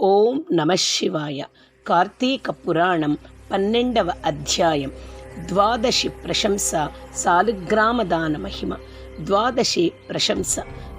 ఓం నమ శివాయ. కార్తీక పురాణం 12వ అధ్యాయం. ద్వాదశి ప్రశంస. సాలిగ్రామదాన మహిమ. ద్వాదశి ప్రశంస.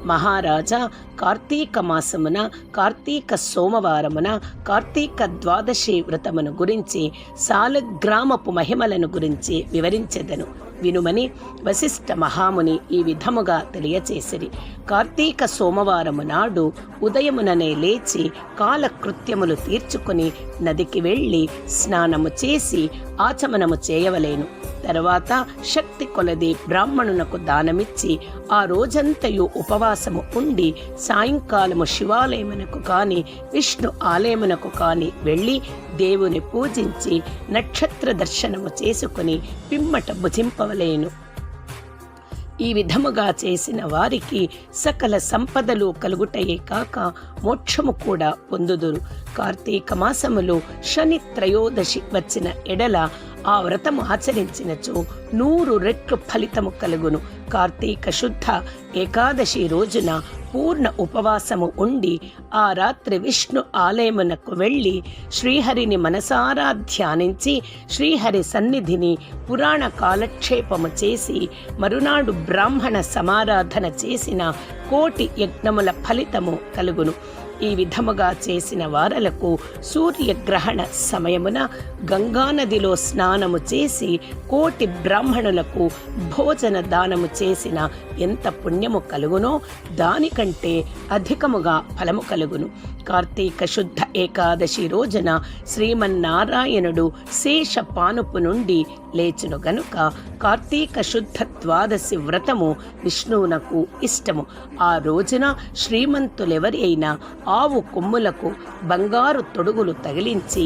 మహారాజా, కార్తీక మాసమున కార్తీక సోమవారమున కార్తీక ద్వాదశి వ్రతమును గురించి సాలగ్రామపు మహిమలను గురించి వివరించెదను వినుమని వశిష్ఠ మహాముని ఈ విధముగా తెలియచేసిరి. కార్తీక సోమవారము నాడు ఉదయముననే లేచి కాలకృత్యములు తీర్చుకుని నదికి వెళ్ళి స్నానము చేసి ఆచమనము చేయవలేను. తర్వాత శక్తి కొలది బ్రాహ్మణునకు దానమిచ్చి ఆ రోజంతయు ఉపవాసము ఉండి సాయంకాలము శివాలయమునకు కాని విష్ణు ఆలయమునకు కాని వెళ్ళి దేవుని పూజించి నక్షత్ర దర్శనము చేసుకుని పిమ్మట భుజింపవలేను. ఈ విధముగా చేసిన వారికి సకల సంపదలు కలుగుటయే కాక మోక్షము కూడా పొందుదురు. కార్తీక మాసములో శని త్రయోదశి వచ్చిన ఎడల ఆ వ్రతము ఆచరించినచో 100 రెట్లు ఫలితము కలుగును. కార్తీక శుద్ధ ఏకాదశి రోజున పూర్ణ ఉపవాసము ఉండి ఆ రాత్రి విష్ణు ఆలయమునకు వెళ్ళి శ్రీహరిని మనసారా ధ్యానించి శ్రీహరి సన్నిధిని పురాణ కాలక్షేపము చేసి మరునాడు బ్రాహ్మణ సమారాధన చేసిన 1,000,000 యజ్ఞముల ఫలితము కలుగును. ఈ విధముగా చేసిన వారలకు సూర్యగ్రహణ సమయమున గంగానదిలో స్నానము చేసి 1,000,000 బ్రాహ్మణులకు భోజన దానము చేసిన ఎంత పుణ్యము కలుగునో దానికంటే అధికముగా ఫలము కలుగును. కార్తీక శుద్ధ ఏకాదశి రోజున శ్రీమన్నారాయణుడు శేష పానుపు నుండి లేచును గనుక కార్తీక శుద్ధ ద్వాదశి వ్రతము విష్ణువునకు ఇష్టము. ఆ రోజున శ్రీమంతులెవరి అయినా ఆవు కొమ్ములకు బంగారు తొడుగులు తగిలించి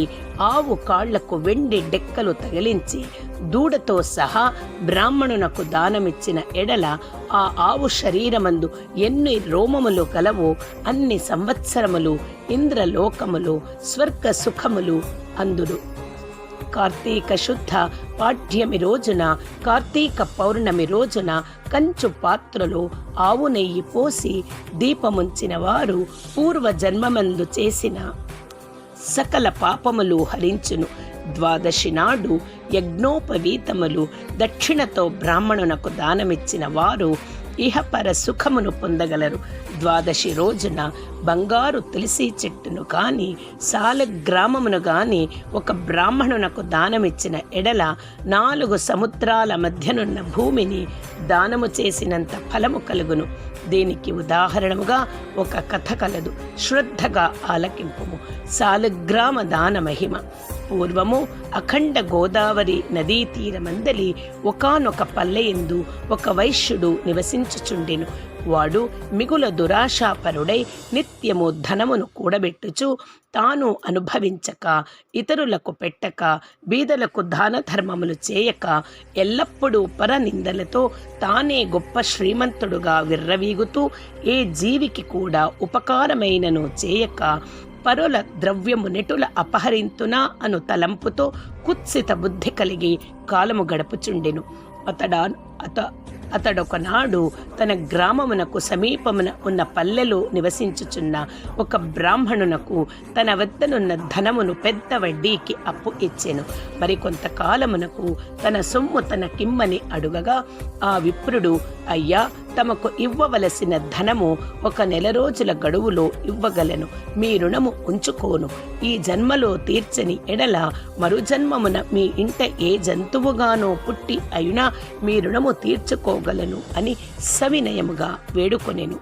ఆవు కాళ్లకు వెండి డెక్కలు తగిలించి దూడతో సహా బ్రాహ్మణునకు దానమిచ్చిన ఎడల ఆ ఆవు శరీరమందు ఎన్ని రోమములు కలవో అన్ని సంవత్సరములు ఇంద్రలోకములు స్వర్గ సుఖములు అందుడు. కార్తీక శుద్ధ పాడ్యమి రోజున కార్తీక పౌర్ణమి రోజున కంచు పాత్రలో ఆవు నెయ్యి పోసి దీపముంచిన వారు పూర్వజన్మమందు చేసిన సకల పాపములు హరించును. ద్వాదశి నాడు యజ్ఞోపవీతములు దక్షిణతో బ్రాహ్మణునకు దానమిచ్చిన వారు ఇహపర సుఖమును పొందగలరు. ద్వాదశి రోజున బంగారు తులసి చెట్టును కాని సాలగ్రామమును గాని ఒక బ్రాహ్మణునకు దానమిచ్చిన ఎడల 4 సముద్రాల మధ్యనున్న భూమిని దానము చేసినంత ఫలము కలుగును. దీనికి ఉదాహరణముగా ఒక కథ కలదు, శ్రద్ధగా ఆలకింపుము. సాలగ్రామ దాన మహిమ. పూర్వము అఖండ గోదావరి నదీ తీరమందలి ఒకానొక పల్లెయందు ఒక వైశ్యుడు నివసించుచుండెను. వాడు మిగుల దురాశాపరుడై నిత్యము ధనమును కూడబెట్టుచు తాను అనుభవించక ఇతరులకు పెట్టక బీదలకు దాన ధర్మములు చేయక ఎల్లప్పుడూ పరనిందలతో తానే గొప్ప శ్రీమంతుడుగా విర్రవీగుతూ ఏ జీవికి కూడా ఉపకారమైనను చేయక పరుల ద్రవ్యము నెటుల అపహరింతునా అను తలంపుతో కుత్సిత బుద్ధి కలిగి కాలము గడుపుచుండెను. అతడొకనాడు తన గ్రామమునకు సమీపమున ఉన్న పల్లెలో నివసించుచున్న ఒక బ్రాహ్మణునకు తన వద్దనున్న ధనమును పెద్ద వడ్డీకి అప్పు ఇచ్చెను. మరికొంతకాలమునకు తన సొమ్ము తనకిమ్మని అడుగగా ఆ విప్రుడు, అయ్యా, తమకు ఇవ్వవలసిన ధనము 1 నెల రోజుల గడువులో ఇవ్వగలను, మీ రుణము ఉంచుకోను. ఈ జన్మలో తీర్చని ఎడల మరుజన్మమున మీ ఇంట ఏ జంతువుగానో పుట్టి అయినా మీ రుణము తీర్చుకోగలను అని సవినయముగా వేడుకొనెను.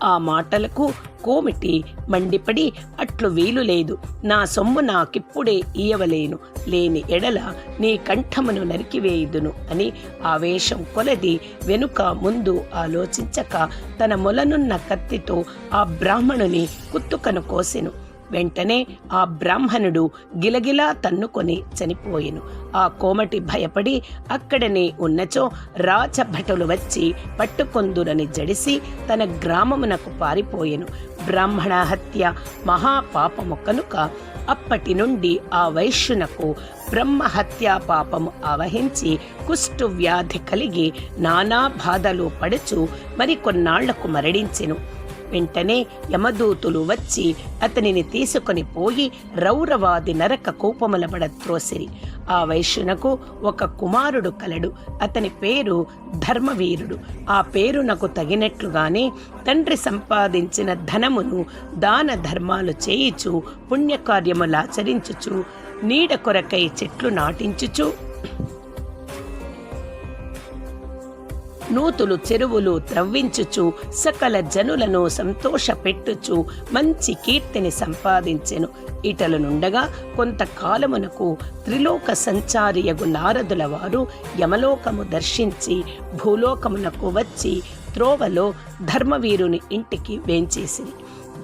ఆ మాటలకు కోమిటి మండిపడి, అట్లు వీలు లేదు, నా సొమ్ము నాకిప్పుడే ఇయ్యవలేను, లేని ఎడల నీ కంఠమును నరికివేయుదును అని ఆవేశం కొలది వెనుక ముందు ఆలోచించక తన మొలనున్న కత్తితో ఆ బ్రాహ్మణుని కుత్తుకను కోసెను. వెంటనే ఆ బ్రాహ్మణుడు గిలగిలా తన్నుకొని చనిపోయెను. ఆ కోమటి భయపడి అక్కడనే ఉన్నచో రాజభటులు వచ్చి పట్టుకొందురని జడిసి తన గ్రామమునకు పారిపోయెను. బ్రాహ్మణ హత్య మహాపాపము కనుక అప్పటి నుండి ఆ వైశ్యునకు బ్రహ్మహత్యా పాపము ఆవహించి కుష్టు వ్యాధి కలిగి నానా బాధలు పడుచు మరికొన్నాళ్లకు మరణించెను. వెంటనే యమదూతులు వచ్చి అతనిని తీసుకొని పోయి రౌరవాది నరక కూపములబడ త్రోసిరి. ఆ వైశ్యునకు ఒక కుమారుడు కలడు. అతని పేరు ధర్మవీరుడు. ఆ పేరునకు తగినట్లుగానే తండ్రి సంపాదించిన ధనమును దాన ధర్మాలు చేయిచు, పుణ్యకార్యములాచరించుచు, నీడ కొరకై చెట్లు నాటించుచు, నూతులు చెరువులు త్రవ్వించుచు, సకల జనులను సంతోషపెట్టుచు మంచి కీర్తిని సంపాదించెను. ఇటలనుండగా కొంతకాలమునకు త్రిలోక సంచారియగు నారదుల వారు యమలోకము దర్శించి భూలోకమునకు వచ్చి త్రోవలో ధర్మవీరుని ఇంటికి వేంచేసిరి.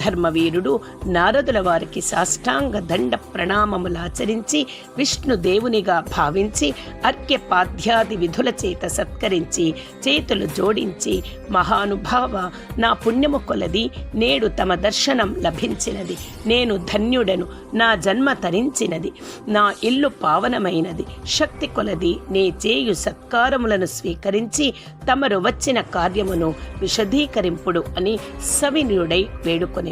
ధర్మవీరుడు నారదుల వారికి సాష్టాంగ దండ ప్రణామములాచరించి విష్ణుదేవునిగా భావించి అర్ఘ్యపాద్యాది విధుల చేత సత్కరించి చేతులు జోడించి, మహానుభావ, నా పుణ్యము కొలది నేడు తమ దర్శనం లభించినది. నేను ధన్యుడను. నా జన్మ తరించినది. నా ఇల్లు పావనమైనది. శక్తి కొలది నే చేయు సత్కారములను స్వీకరించి తమరు వచ్చిన కార్యమును విశదీకరింపుడు అని సవినయుడై వేడుకొని.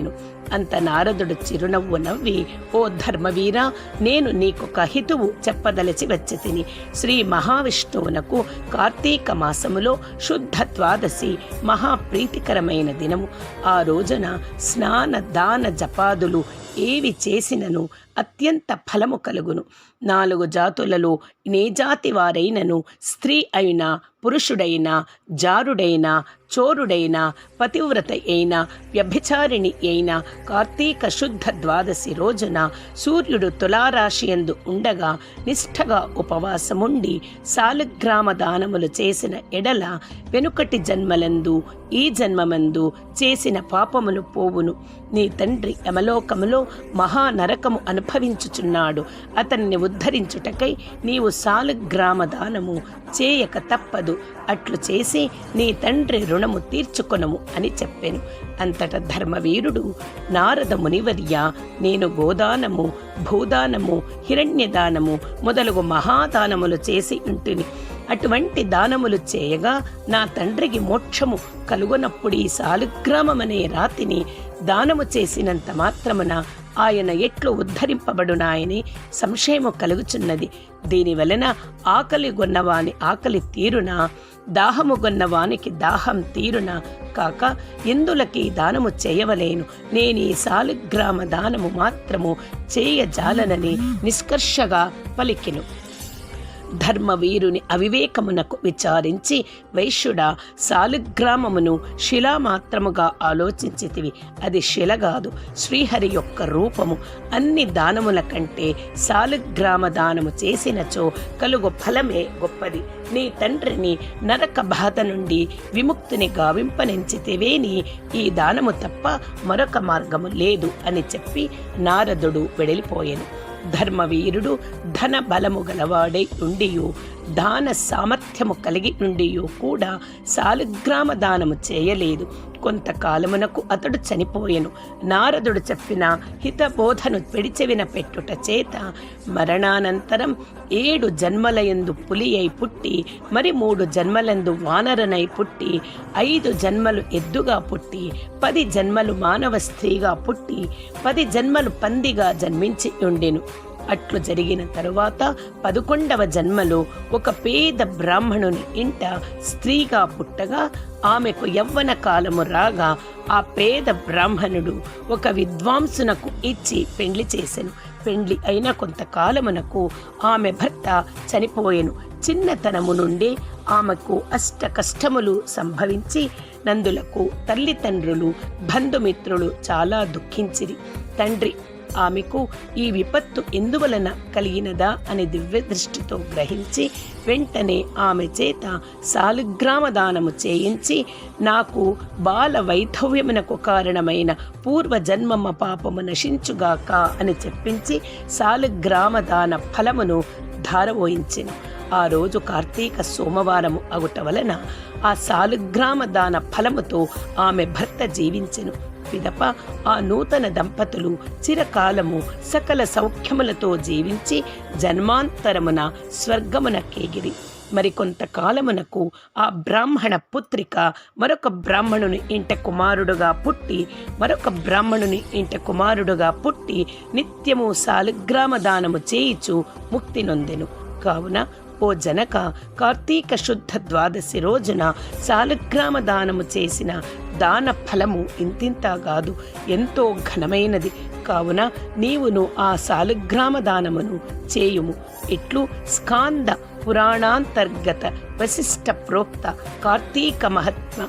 అంత నారదుడు చిరునవ్వు నవ్వి, ఓ ధర్మవీరా, నేను నీకొక హితువు చెప్పదలచి వచ్చి తిని. శ్రీ మహావిష్ణువునకు కార్తీక మాసములో శుద్ధ ద్వాదశి మహాప్రీతికరమైన దినము. ఆ రోజున స్నాన దాన జపాదులు ఏవి చేసినను అత్యంత ఫలము కలుగును. 4 జాతులలో నే జాతి వారైనను, స్త్రీ అయినా పురుషుడైనా, జారుడైనా, చోరుడైనా, పతివ్రత అయినా, వ్యభిచారిణి అయినా కార్తీక శుద్ధ ద్వాదశి రోజున సూర్యుడు తులారాశియందు ఉండగా నిష్ఠగా ఉపవాసముండి సాలగ్రామ దానములు చేసిన ఎడల వెనుకటి జన్మలందు ఈ జన్మమందు చేసిన పాపములు పోవును. నీ తండ్రి యమలోకములో మహానరకము అనుభవించుచున్నాడు. అతన్ని ఉద్ధరించుటకై నీవు సాలగ్రామ దానము చేయక తప్పదు. అట్లు చేసి నీ తండ్రి రుణము తీర్చుకొనము అని చెప్పెను. అంతట ధర్మవీరుడు, నారద మునివర్య, నేను గోదానము, భూదానము, హిరణ్యదానము మొదలగు మహాదానములు చేసి ఉంటిని. అటువంటి దానములు చేయగా నా తండ్రికి మోక్షము కలుగునప్పుడు ఈ సాలగ్రామమనే రాతిని దానము చేసినంత మాత్రమున ఆయన ఎట్లు ఉద్ధరింపబడునాయని సంశయము కలుగుచున్నది. దీనివలన ఆకలి గొన్నవాని ఆకలి తీరునా, దాహము గొన్నవానికి దాహం తీరునా కాక ఇందులకి దానము చేయవలేను. నేను ఈ సాలగ్రామ దానము మాత్రము చేయజాలనని నిష్కర్షగా పలికెను. ధర్మవీరుని అవివేకమునకు విచారించి, వైశ్యుడా, సాలగ్రామమును శిలామాత్రముగా ఆలోచించితివి. అది శిలగాదు, శ్రీహరి యొక్క రూపము. అన్ని దానముల కంటే సాలగ్రామ దానము చేసినచో కలుగు ఫలమే గొప్పది. నీ తండ్రిని నరక బాధ నుండి విముక్తిని గావింపనించితివేని ఈ దానము తప్ప మరొక మార్గము లేదు అని చెప్పి నారదుడు వెడలిపోయెను. ధర్మవీరుడు ధన బలము గలవాడై ఉండియు, దాన సామర్థ్యము కలిగి ఉండియు కూడా సాలగ్రామ దానము చేయలేదు. కొంతకాలమునకు అతడు చనిపోయెను. నారదుడు చెప్పిన హితబోధను పెడిచెవిన పెట్టుట చేత మరణానంతరం 7 జన్మలయందు పులి అయి పుట్టి, మరి 3 జన్మలందు వానరనై పుట్టి, 5 జన్మలు ఎద్దుగా పుట్టి, 10 జన్మలు మానవ స్త్రీగా పుట్టి, 10 జన్మలు పందిగా జన్మించి ఉండెను. అట్లు జరిగిన తరువాత 11వ జన్మలో ఒక పేద బ్రాహ్మణుని ఇంట స్త్రీగా పుట్టగా ఆమెకు యవ్వన కాలము రాగా ఆ పేద బ్రాహ్మణుడు ఒక విద్వాంసునకు ఇచ్చి పెండ్లి చేసెను. పెండ్లి అయిన కొంతకాలమునకు ఆమె భర్త చనిపోయెను. చిన్నతనము నుండి ఆమెకు అష్ట కష్టములు సంభవించి నందులకు తల్లిదండ్రులు, బంధుమిత్రులు చాలా దుఃఖించిరి. తండ్రి ఆమెకు ఈ విపత్తు ఎందువలన కలిగినదా అని దివ్య దృష్టితో గ్రహించి వెంటనే ఆమె చేత సాలగ్రామ దానము చేయించి, నాకు బాల వైధవ్యమునకు కారణమైన పూర్వజన్మమ్మ పాపము నశించుగాక అని చెప్పించి సాలగ్రామ దాన ఫలమును ధారవోయించెను. ఆ రోజు కార్తీక సోమవారము అగుట వలన ఆ సాలగ్రామ దాన ఫలముతో ఆమె భర్త జీవించెను. పిదప ఆ నూతన దంపతులు చిరకాలము సకల సౌఖ్యములతో జీవించి జన్మాంతరమున స్వర్గమున కేగిరి. మరికొంతకాలమునకు ఆ బ్రాహ్మణ పుత్రిక మరొక బ్రాహ్మణుని ఇంట కుమారుడుగా పుట్టి మరొక బ్రాహ్మణుని ఇంట కుమారుడుగా పుట్టి నిత్యము సాలిగ్రామ దానము చేయిచు ముక్తి నొందెను. కావున ఓ జనక, కార్తీక శుద్ధ ద్వాదశి రోజున సాలిగ్రామ దానము చేసిన దాన ఫలము ఇంతింతా కాదు, ఎంతో ఘనమైనది. కావున నీవును ఆ సాలిగ్రామ దానమును చేయుము. ఇట్లు స్కాంద పురాణాంతర్గత వశిష్ఠ ప్రోక్త కార్తీక మహాత్మ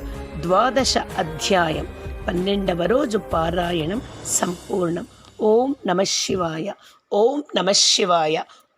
12వ అధ్యాయం 12వ రోజు పారాయణం సంపూర్ణం. ఓం నమః శివాయ. ఓం నమః శివాయ.